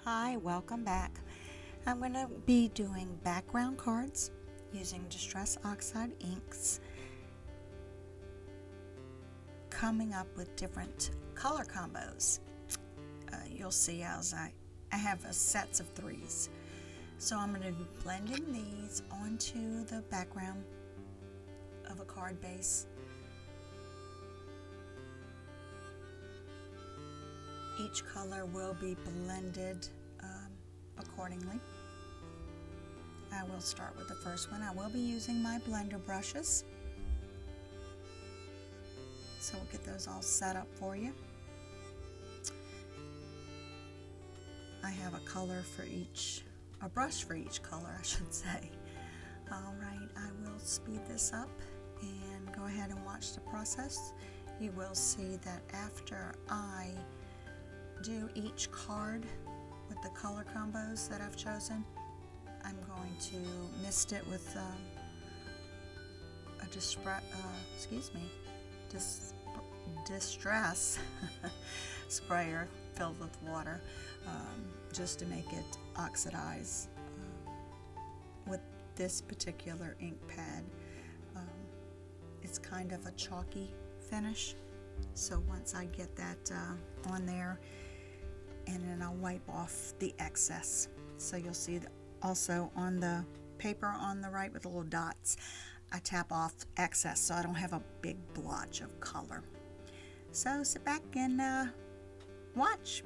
Hi, welcome back. I'm going to be doing background cards using Distress Oxide inks, coming up with different color combos. You'll see as I have sets of threes. So I'm going to be blending these onto the background of a card base. Each color will be blended accordingly. I will start with the first one. I will be using my blender brushes. So we'll get those all set up for you. I have a color for each, a brush for each color, I should say. Alright, I will speed this up and go ahead and watch the process. You will see that after I do each card with the color combos that I've chosen, I'm going to mist it with a distress sprayer filled with water, just to make it oxidize with this particular ink pad. It's kind of a chalky finish, so once I get that on there, and then I'll wipe off the excess. So you'll see that also on the paper on the right with the little dots, I tap off excess so I don't have a big blotch of color. So sit back and watch.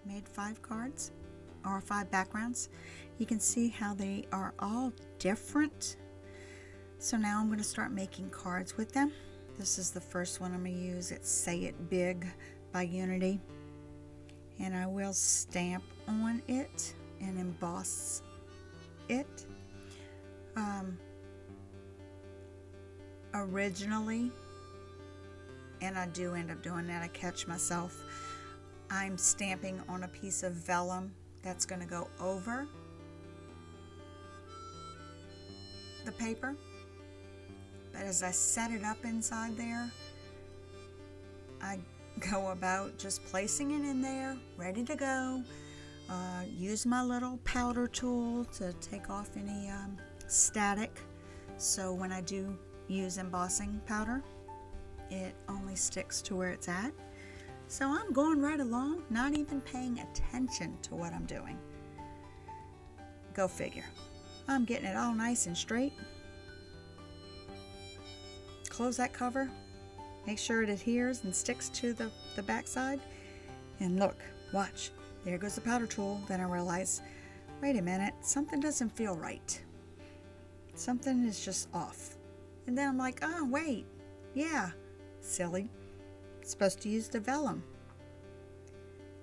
made 5 cards or 5 backgrounds. You can see how they are all different. So now I'm going to start making cards with them. This is the first one I'm going to use. It's Say It Big by Unity. And I will stamp on it and emboss it. Originally, and I do end up doing that, I catch myself, I'm stamping on a piece of vellum that's going to go over the paper. But as I set it up inside there, I go about just placing it in there, ready to go. Use my little powder tool to take off any static. So when I do use embossing powder, it only sticks to where it's at. So I'm going right along, not even paying attention to what I'm doing. Go figure. I'm getting it all nice and straight. Close that cover. Make sure it adheres and sticks to the back side. And look, watch. There goes the powder tool. Then I realize, wait a minute, something doesn't feel right. Something is just off. And then I'm like, oh, wait. Yeah, silly. Supposed to use the vellum.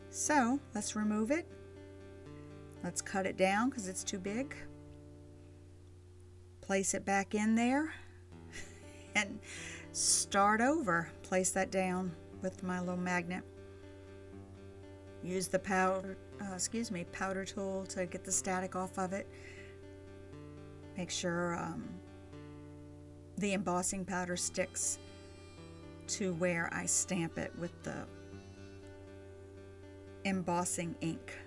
So let's remove it. Let's cut it down because it's too big. Place it back in there and start over. Place that down with my little magnet. Use the powder tool to get the static off of it. Make sure the embossing powder sticks to where I stamp it with the embossing ink.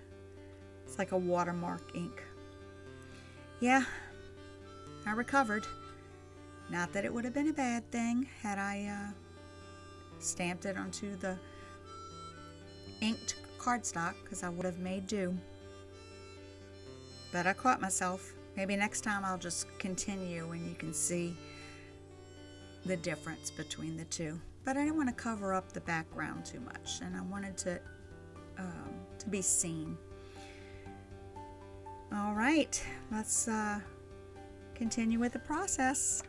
It's like a watermark ink. Yeah, I recovered. Not that it would have been a bad thing had I stamped it onto the inked cardstock, because I would have made do. But I caught myself. Maybe next time I'll just continue and you can see the difference between the two. But I didn't want to cover up the background too much, and I wanted to be seen. All right, let's continue with the process.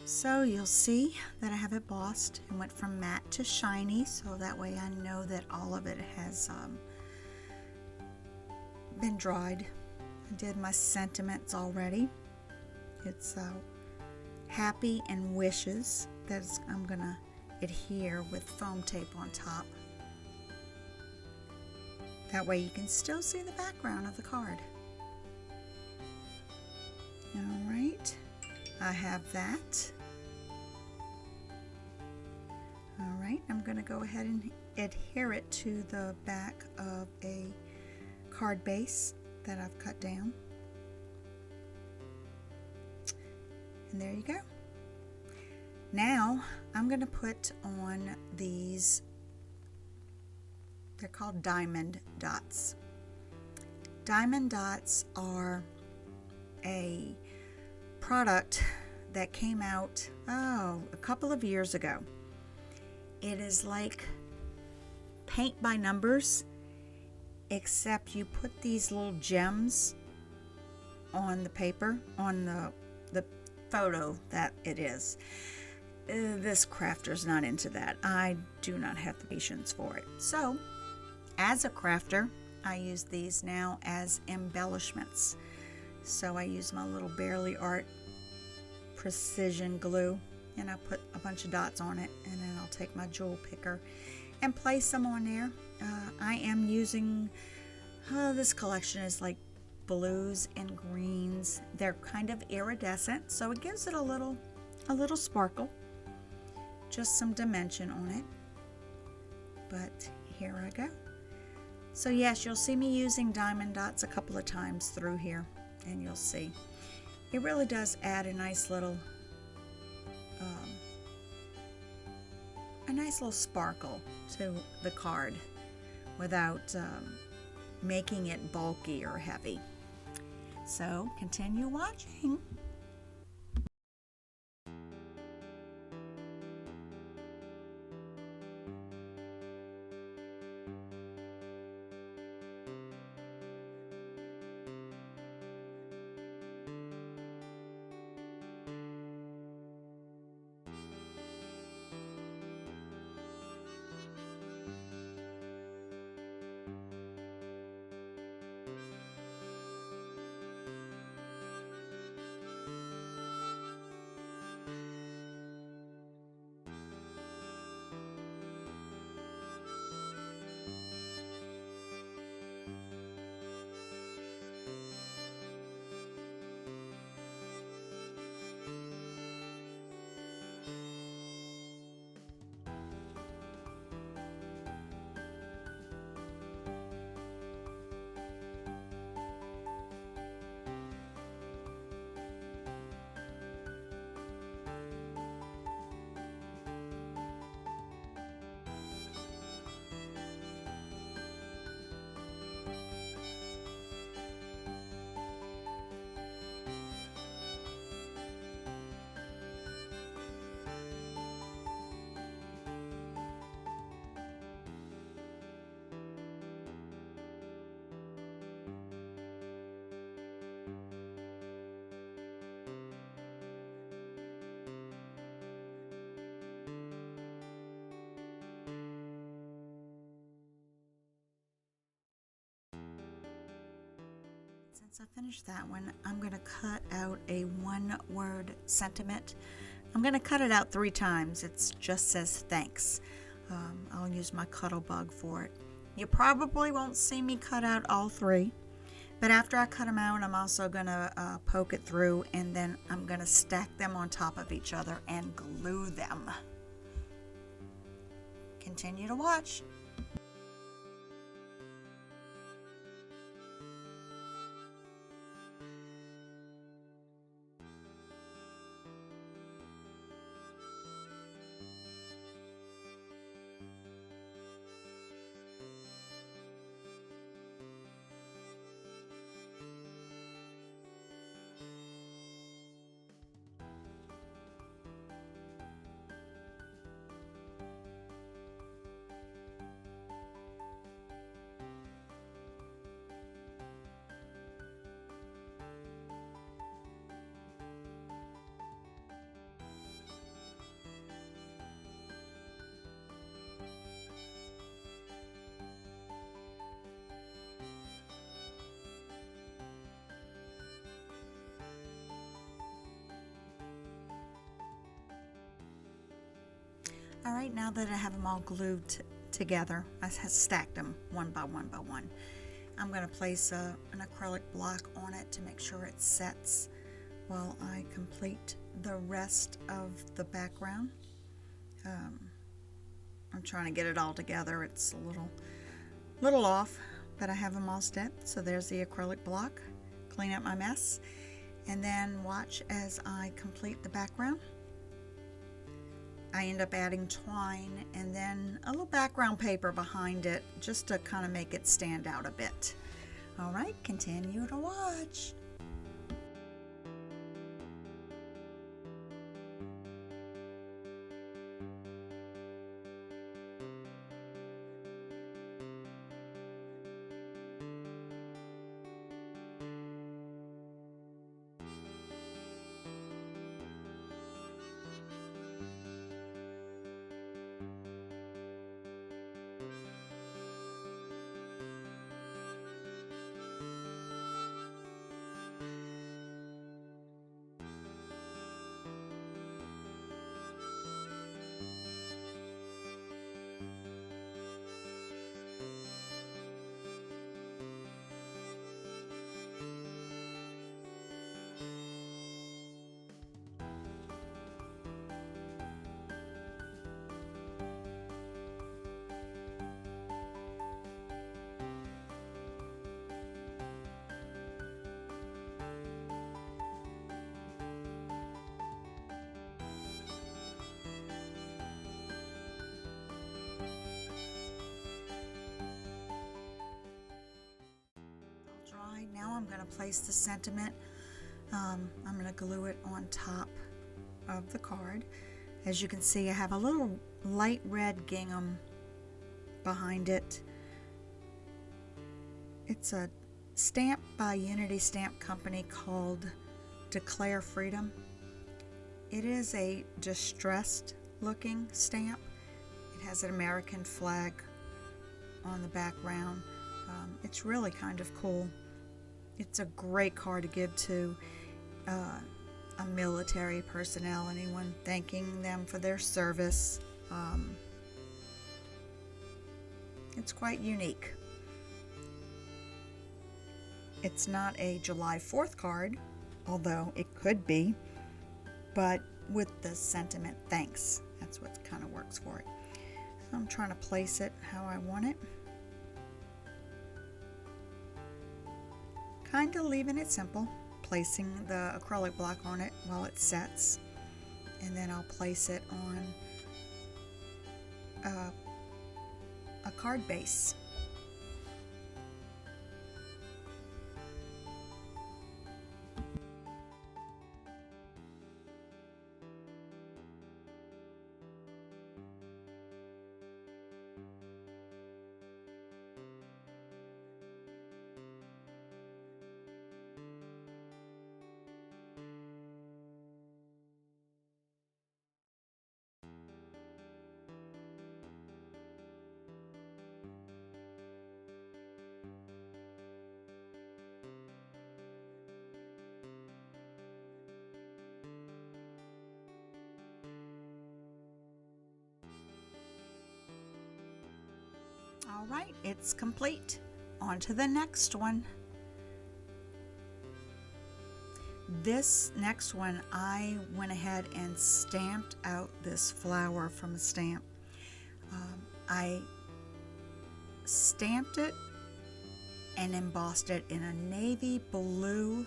So you'll see that I have it embossed and went from matte to shiny, so that way I know that all of it has been dried. I did my sentiments already. It's happy and wishes that I'm gonna adhere with foam tape on top. That way you can still see the background of the card. All right, I have that. All right, I'm going to go ahead and adhere it to the back of a card base that I've cut down. And there you go. Now I'm going to put on these, they're called diamond dots. Diamond dots are a product that came out, a couple of years ago. It is like paint by numbers, except you put these little gems on the paper, on the photo that it is. This crafter's not into that. I do not have the patience for it. So, as a crafter, I use these now as embellishments. So I use my little Barely Art precision glue, and I put a bunch of dots on it, and then I'll take my jewel picker and place them on there. I am using, this collection is like blues and greens. They're kind of iridescent, so it gives it a little sparkle, just some dimension on it. But here I go. So yes, you'll see me using diamond dots a couple of times through here, and you'll see. It really does add a nice little sparkle to the card without making it bulky or heavy. So continue watching. Since I finished that one, I'm going to cut out a one-word sentiment. I'm going to cut it out 3 times. It just says thanks. I'll use my cuddle bug for it. You probably won't see me cut out all 3, but after I cut them out, I'm also going to poke it through, and then I'm going to stack them on top of each other and glue them. Continue to watch. All right, now that I have them all glued together, I have stacked them one by one by one. I'm going to place an acrylic block on it to make sure it sets while I complete the rest of the background. I'm trying to get it all together. It's a little off, but I have them all set. So there's the acrylic block. Clean up my mess, and then watch as I complete the background. I end up adding twine and then a little background paper behind it just to kind of make it stand out a bit. All right, continue to watch. to place the sentiment. I'm going to glue it on top of the card. As you can see, I have a little light red gingham behind it. It's a stamp by Unity Stamp Company called Declare Freedom. It is a distressed looking stamp. It has an American flag on the background. It's really kind of cool. It's a great card to give to a military personnel, anyone thanking them for their service. It's quite unique. It's not a July 4th card, although it could be, but with the sentiment thanks. That's what kind of works for it. So I'm trying to place it how I want it. Kind of leaving it simple, placing the acrylic block on it while it sets, and then I'll place it on a card base. All right, it's complete. On to the next one. This next one, I went ahead and stamped out this flower from a stamp. I stamped it and embossed it in a navy blue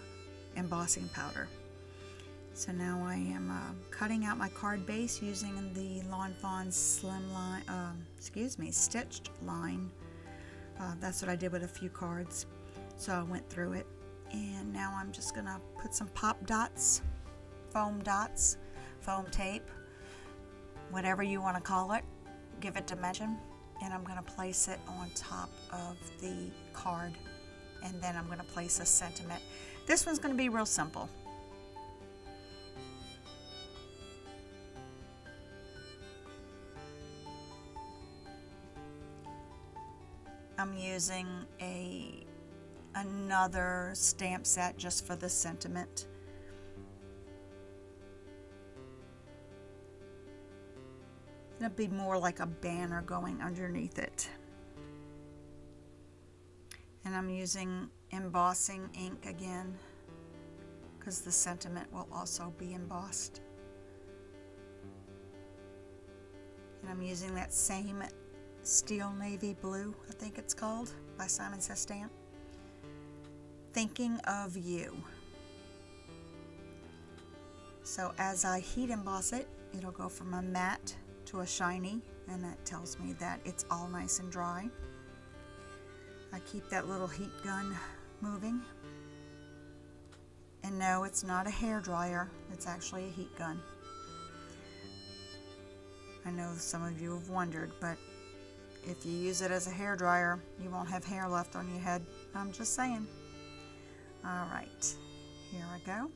embossing powder. So now I am cutting out my card base using the Lawn Fawn slim line, stitched line. That's what I did with a few cards. So I went through it, and now I'm just gonna put some pop dots, foam tape, whatever you want to call it. Give it dimension, and I'm gonna place it on top of the card, and then I'm gonna place a sentiment. This one's gonna be real simple. I'm using another stamp set just for the sentiment. It'll be more like a banner going underneath it. And I'm using embossing ink again, because the sentiment will also be embossed. And I'm using that same Steel Navy Blue, I think it's called, by Simon Says Stamp. Thinking of You. So as I heat emboss it, it'll go from a matte to a shiny, and that tells me that it's all nice and dry. I keep that little heat gun moving. And no, it's not a hair dryer, it's actually a heat gun. I know some of you have wondered, but if you use it as a hair dryer, you won't have hair left on your head. I'm just saying. All right, here I go.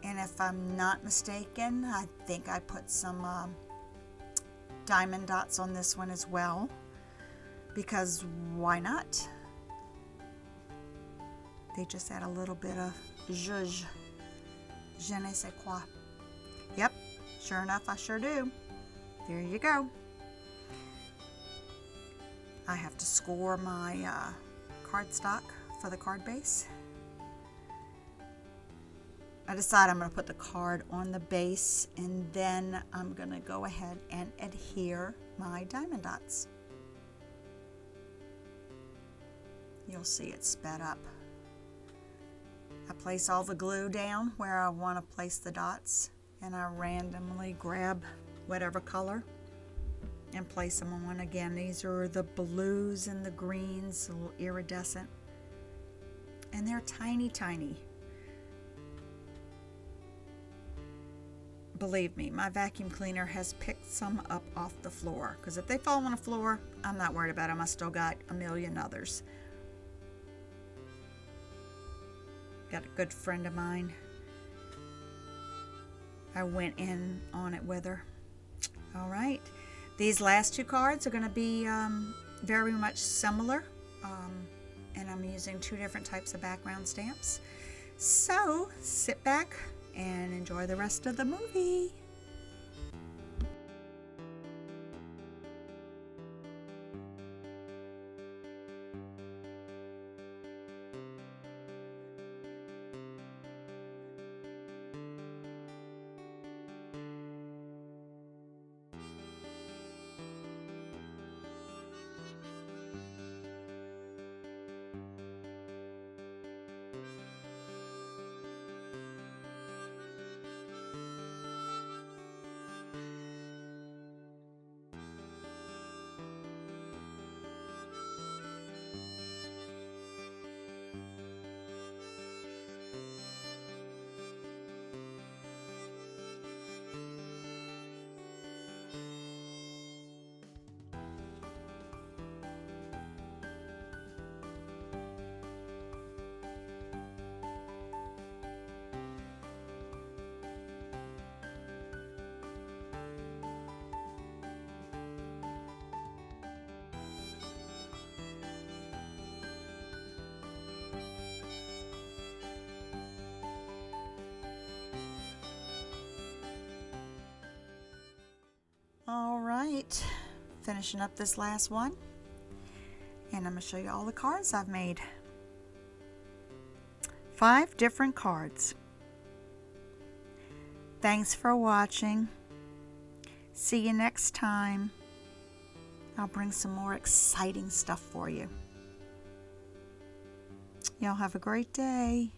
And if I'm not mistaken, I think I put some diamond dots on this one as well, because why not? They just add a little bit of zhuzh, je ne sais quoi. Yep, sure enough, I sure do. There you go. I have to score my cardstock for the card base. I decide I'm going to put the card on the base, and then I'm going to go ahead and adhere my diamond dots. You'll see it sped up. I place all the glue down where I want to place the dots, and I randomly grab whatever color and place them on. Again, these are the blues and the greens, a little iridescent. And they're tiny, tiny. Believe me, my vacuum cleaner has picked some up off the floor, because if they fall on the floor, I'm not worried about them. I still got a million others. Got a good friend of mine. I went in on it with her. All right. These last two cards are going to be very much similar. And I'm using two different types of background stamps. So sit back and enjoy the rest of the movie. All right, finishing up this last one, and I'm going to show you all the cards I've made. 5 different cards. Thanks for watching. See you next time. I'll bring some more exciting stuff for you. Y'all have a great day.